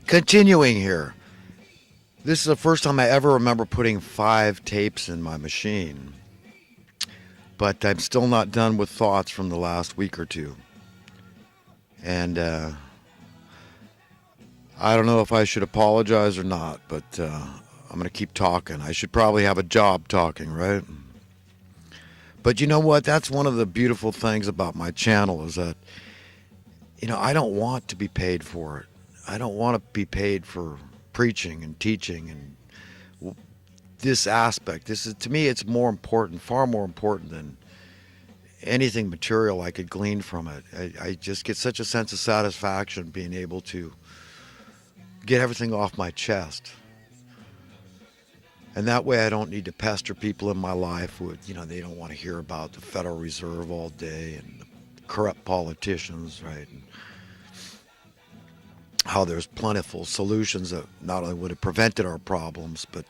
Continuing here. This is the first time I ever remember putting 5 tapes in my machine, but I'm still not done with thoughts from the last week or two. And I don't know if I should apologize or not, but I'm going to keep talking. I should probably have a job talking, right? But you know what? That's one of the beautiful things about my channel is that, I don't want to be paid for it. I don't want to be paid for preaching and teaching and this aspect. This is, to me, it's more important, far more important than anything material I could glean from it. I just get such a sense of satisfaction being able to get everything off my chest. And that way I don't need to pester people in my life with, they don't want to hear about the Federal Reserve all day and the corrupt politicians, right? And how there's plentiful solutions that not only would have prevented our problems, but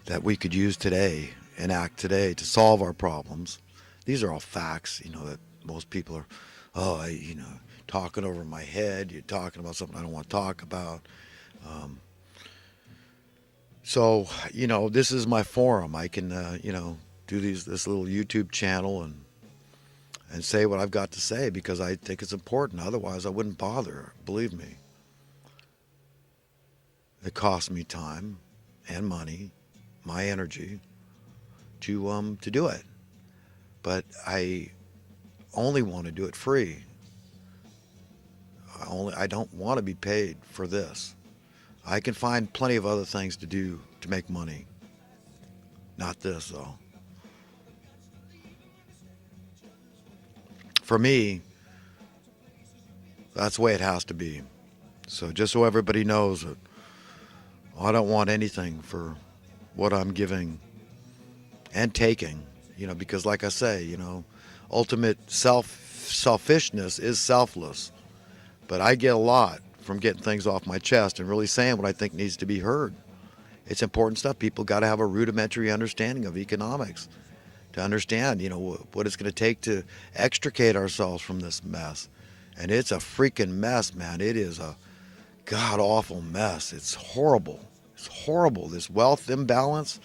that we could use today, enact today to solve our problems. These are all facts, that most people are, talking over my head. You're talking about something I don't want to talk about. So, this is my forum. I can, do this little YouTube channel and say what I've got to say because I think it's important. Otherwise, I wouldn't bother. Believe me. It costs me time and money, my energy, to do it. But I only want to do it free. I don't want to be paid for this. I can find plenty of other things to do to make money. Not this, though. For me, that's the way it has to be. So just so everybody knows that I don't want anything for what I'm giving and taking, because like I say, ultimate selfishness is selfless. But I get a lot from getting things off my chest and really saying what I think needs to be heard. It's important stuff. People got to have a rudimentary understanding of economics to understand, what it's going to take to extricate ourselves from this mess. And it's a freaking mess, man. It is a god-awful mess. It's horrible. It's horrible. This wealth imbalance,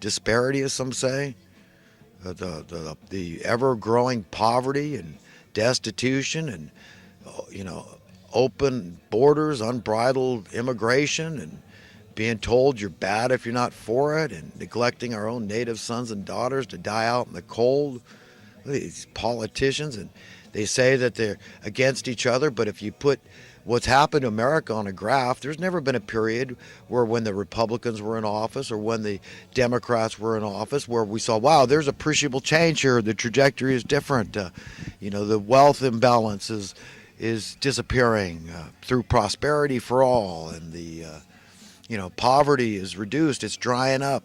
disparity, as some say, the ever-growing poverty and destitution and, open borders, unbridled immigration, and being told you're bad if you're not for it, and neglecting our own native sons and daughters to die out in the cold. These politicians, and they say that they're against each other, but if you put what's happened to America on a graph, there's never been a period where when the Republicans were in office or when the Democrats were in office where we saw, wow, there's appreciable change here. The trajectory is different. The wealth imbalance is disappearing through prosperity for all, and the poverty is reduced. It's drying up.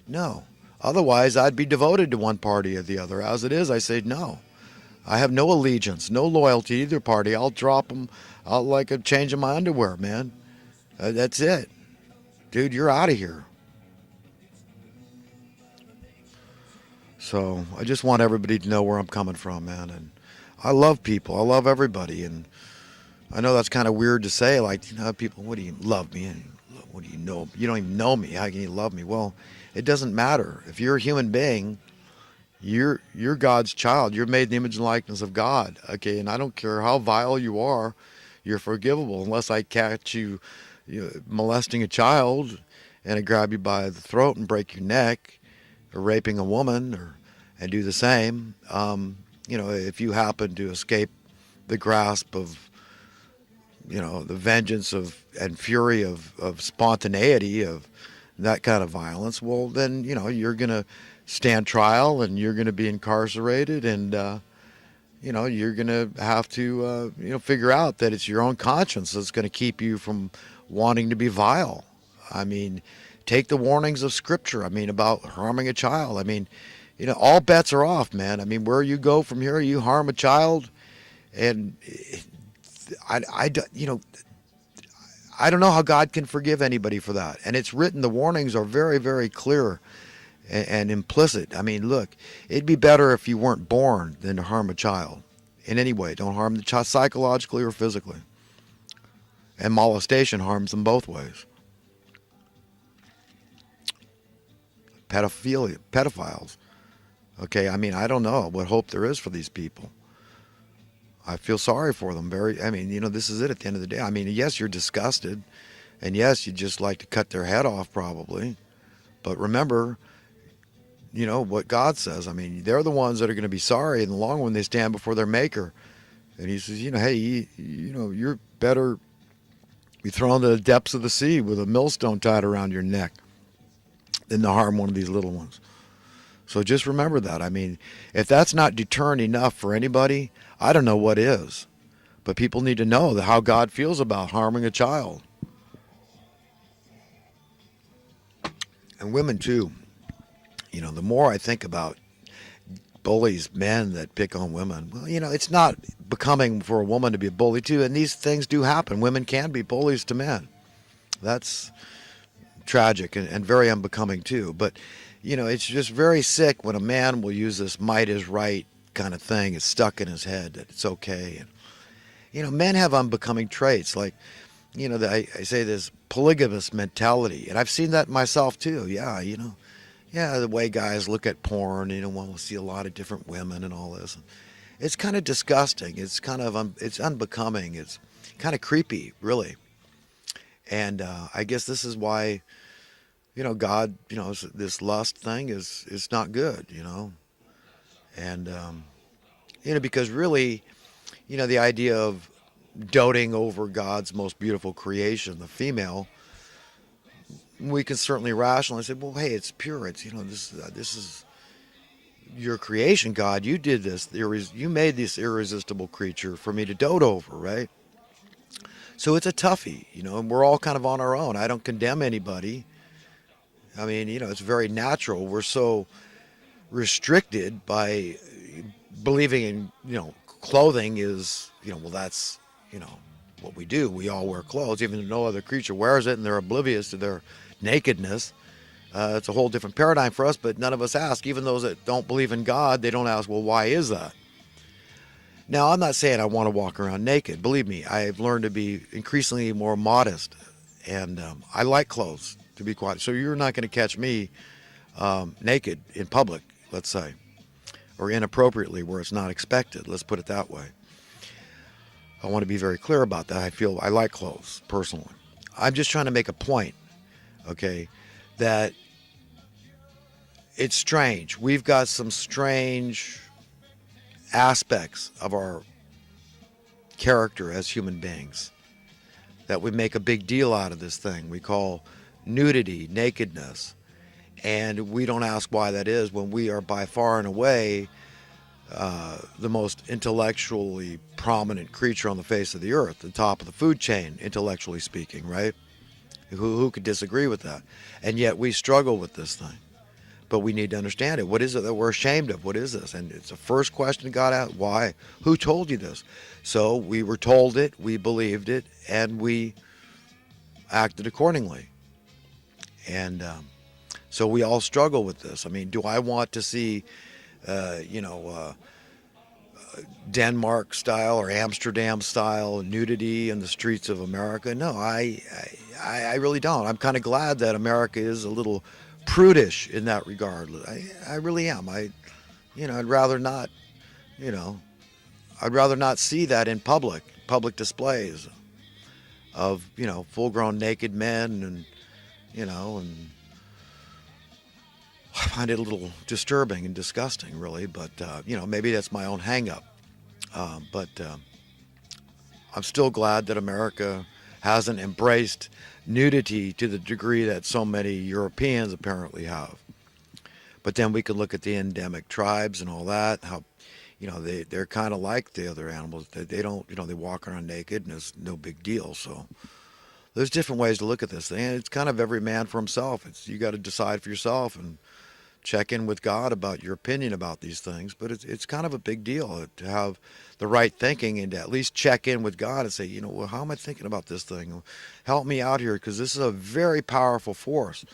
No. Otherwise, I'd be devoted to one party or the other. As it is, I say no. I have no allegiance, no loyalty to either party. I'll drop them out like a change of my underwear, man. That's it. Dude, you're out of here. So I just want everybody to know where I'm coming from, man. And I love people. I love everybody. And I know that's kind of weird to say, like, people, what do you love me? And what do you know? You don't even know me. How can you love me? Well, it doesn't matter. If you're a human being, you're God's child. You're made in the image and likeness of God. Okay, and I don't care how vile you are, you're forgivable unless I catch you, molesting a child and I grab you by the throat and break your neck, or raping a woman, and do the same. If you happen to escape the grasp of the vengeance of and fury of spontaneity of that kind of violence, well, then, you're going to stand trial and you're going to be incarcerated and, you're going to have to, figure out that it's your own conscience that's going to keep you from wanting to be vile. I mean, take the warnings of Scripture, about harming a child. All bets are off, man. Where you go from here, you harm a child, and I don't know how God can forgive anybody for that. And it's written, the warnings are very, very clear and implicit. Look, it'd be better if you weren't born than to harm a child in any way. Don't harm the child psychologically or physically. And molestation harms them both ways. Pedophiles. Okay, I mean, I don't know what hope there is for these people. I feel sorry for them. I mean, this is it at the end of the day. I mean, yes, you're disgusted, and yes, you'd just like to cut their head off probably. But remember, what God says. I mean, they're the ones that are going to be sorry in the long run when they stand before their Maker. And He says, hey, you're better be thrown to the depths of the sea with a millstone tied around your neck than to harm one of these little ones. So just remember that. I mean, if that's not deterrent enough for anybody, I don't know what is. But people need to know how God feels about harming a child. And women too. The more I think about bullies, men that pick on women, well, it's not becoming for a woman to be a bully too. And these things do happen. Women can be bullies to men. That's tragic and very unbecoming too. But it's just very sick when a man will use this might is right kind of thing. It's stuck in his head that it's okay. And men have unbecoming traits like, I say this polygamous mentality, and I've seen that myself too. Yeah, the way guys look at porn, want to see a lot of different women and all this. It's kind of disgusting. It's kind of it's unbecoming. It's kind of creepy, really. And I guess this is why, God, this lust thing is not good, and because really, the idea of doting over God's most beautiful creation, the female, we can certainly rationalize say, well, hey, it's pure. It's this is your creation, God. You did this. You made this irresistible creature for me to dote over, right? So it's a toughie, and we're all kind of on our own. I don't condemn anybody. I mean, it's very natural. We're so restricted by believing in, clothing is, well, that's, what we do. We all wear clothes, even though no other creature wears it and they're oblivious to their nakedness. It's a whole different paradigm for us, but none of us ask. Even those that don't believe in God, they don't ask, well, why is that? Now, I'm not saying I want to walk around naked. Believe me, I've learned to be increasingly more modest, and I like clothes, to be quite. So you're not going to catch me naked in public, let's say, or inappropriately where it's not expected. Let's put it that way. I want to be very clear about that. I like clothes, personally. I'm just trying to make a point, okay, that it's strange. We've got some strange aspects of our character as human beings that we make a big deal out of this thing we call nudity, nakedness, and we don't ask why that is when we are by far and away the most intellectually prominent creature on the face of the earth, the top of the food chain, intellectually speaking, right? Who could disagree with that? And yet we struggle with this thing. But we need to understand it. What is it that we're ashamed of? What is this? And it's the first question God asked. Why? Who told you this? So we were told it, we believed it, and we acted accordingly. And so we all struggle with this. I mean, do I want to see, Denmark style or Amsterdam style nudity in the streets of America? No, I really don't. I'm kind of glad that America is a little prudish in that regard. I really am. I'd rather not, I'd rather not see that in public displays of, full-grown naked men and, and I find it a little disturbing and disgusting, really, but, maybe that's my own hang-up. But I'm still glad that America hasn't embraced nudity to the degree that so many Europeans apparently have. But then we can look at the endemic tribes and all that, how, they're kind of like the other animals. They don't, they walk around naked and it's no big deal. So there's different ways to look at this thing. And it's kind of every man for himself. You got to decide for yourself and check in with God about your opinion about these things. But it's kind of a big deal to have the right thinking and to at least check in with God and say, well, how am I thinking about this thing? Help me out here, because this is a very powerful force.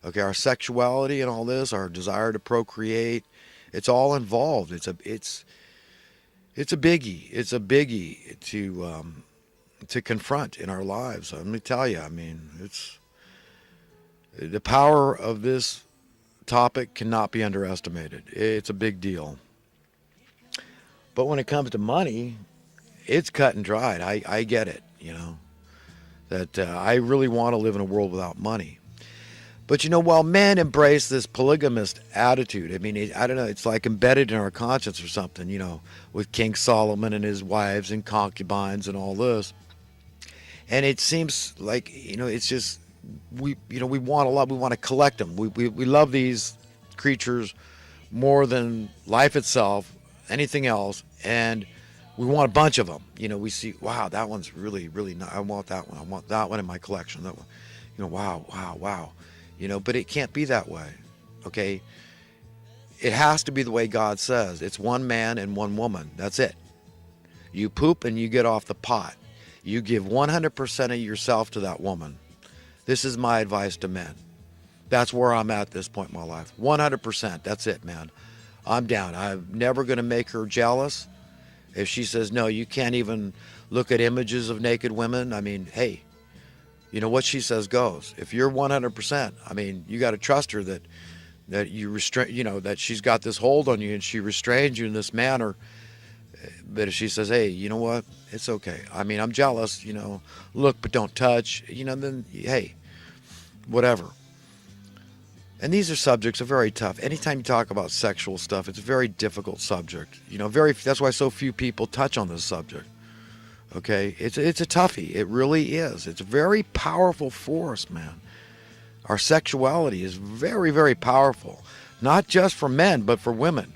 Okay, our sexuality and all this, our desire to procreate, it's all involved. It's a biggie. It's a biggie to to confront in our lives. Let me tell you, I mean, it's the power of this topic cannot be underestimated. It's a big deal. But when it comes to money, it's cut and dried. I get it, that I really want to live in a world without money. But while men embrace this polygamist attitude, I mean, I don't know, it's like embedded in our conscience or something, with King Solomon and his wives and concubines and all this. And it seems like, it's just, we want a lot, we want to collect them. We love these creatures more than life itself, anything else. And we want a bunch of them. We see, wow, that one's really, really nice. I want that one. I want that one in my collection. That one, wow, wow, wow. But it can't be that way. Okay. It has to be the way God says. It's one man and one woman. That's it. You poop and you get off the pot. You give 100% of yourself to that woman. This is my advice to men. That's where I'm at this point in my life. 100%. That's it, man. I'm down. I'm never going to make her jealous. If she says, no, you can't even look at images of naked women, I mean, hey, what she says goes. If you're 100%, I mean, you got to trust her that you restrain, that she's got this hold on you and she restrains you in this manner. But if she says, hey, you know what? It's okay. I mean, I'm jealous, look, but don't touch, then, hey, whatever. And these are subjects are very tough. Anytime you talk about sexual stuff, it's a very difficult subject. That's why so few people touch on this subject. Okay? It's a toughie. It really is. It's a very powerful force, man. Our sexuality is very, very powerful. Not just for men, but for women.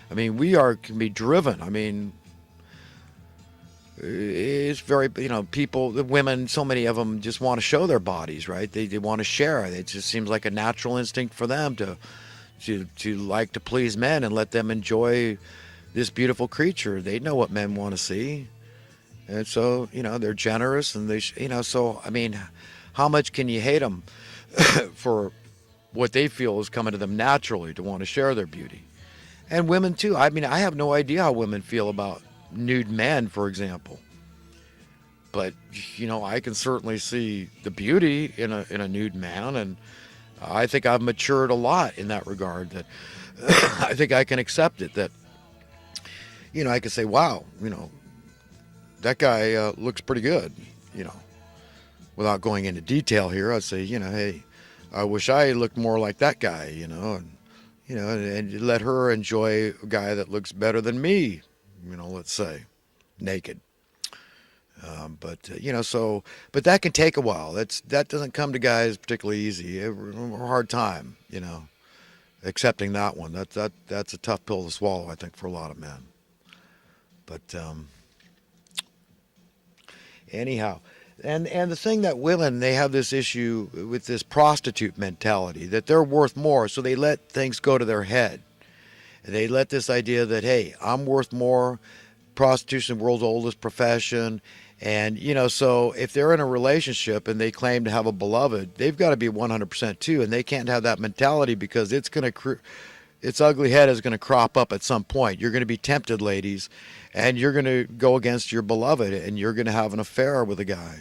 I mean, can be driven. I mean, it's very, people, the women, so many of them just want to show their bodies, right? They want to share. It just seems like a natural instinct for them to like to please men and let them enjoy this beautiful creature. They know what men want to see. And so, they're generous and so, I mean, how much can you hate them for what they feel is coming to them naturally to want to share their beauty? And women too. I mean, I have no idea how women feel about nude men, for example. But, I can certainly see the beauty in a nude man. And I think I've matured a lot in that regard, that I think I can accept it, that, I can say, wow, that guy looks pretty good, without going into detail here. I'd say, hey, I wish I looked more like that guy, and let her enjoy a guy that looks better than me, let's say, naked. But that can take a while. That doesn't come to guys particularly easy. A hard time, accepting that one. That's a tough pill to swallow, I think, for a lot of men. But anyhow, and the thing that women, they have this issue with this prostitute mentality, that they're worth more, so they let things go to their head. They let this idea that, hey, I'm worth more. Prostitution, the world's oldest profession. And, so if they're in a relationship and they claim to have a beloved, they've got to be 100% too. And they can't have that mentality, because its ugly head is going to crop up at some point. You're going to be tempted, ladies, and you're going to go against your beloved and you're going to have an affair with a guy.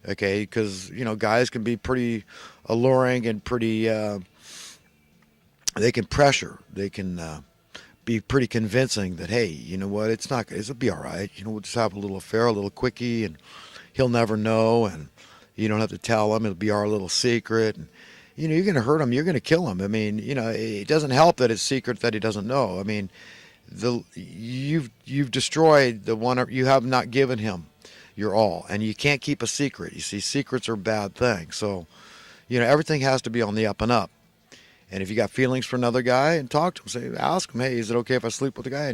Okay? Because, guys can be pretty alluring and pretty, they can pressure. They can be pretty convincing that, hey, you know what, it'll be all right. We'll just have a little affair, a little quickie, and he'll never know, and you don't have to tell him. It'll be our little secret. And, you're going to hurt him. You're going to kill him. I mean, it doesn't help that it's secret that he doesn't know. I mean, you've destroyed the one. You have not given him your all, and you can't keep a secret. You see, secrets are a bad thing. So, everything has to be on the up and up. And if you got feelings for another guy, and talk to him, ask him, hey, is it okay if I sleep with the guy?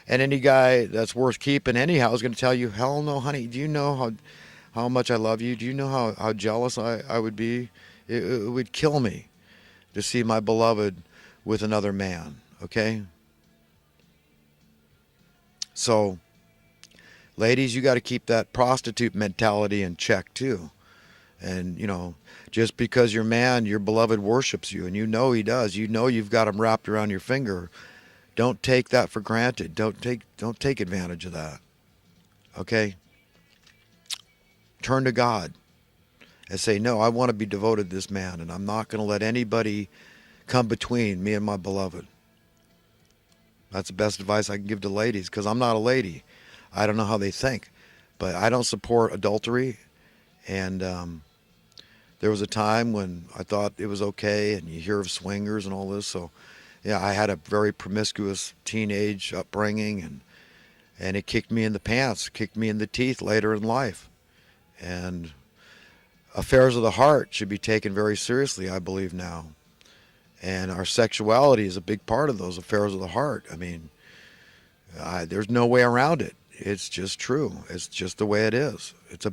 And any guy that's worth keeping anyhow is going to tell you, hell no, honey. Do you know how much I love you? Do you know how jealous I would be? It would kill me to see my beloved with another man. Okay. So, ladies, you got to keep that prostitute mentality in check too. And, just because your beloved worships you, and he does, you've got him wrapped around your finger. Don't take that for granted. Don't take advantage of that. Okay? turn to God and say, no, I want to be devoted to this man, and I'm not going to let anybody come between me and my beloved. That's the best advice I can give to ladies, because I'm not a lady. I don't know how they think, but I don't support adultery. And there was a time when I thought it was okay, and you hear of swingers and all this. So, yeah, I had a very promiscuous teenage upbringing, and it kicked me in the pants, kicked me in the teeth later in life. And affairs of the heart should be taken very seriously, I believe now. And our sexuality is a big part of those affairs of the heart. I mean, there's no way around it. It's just true. It's just the way it is. It's a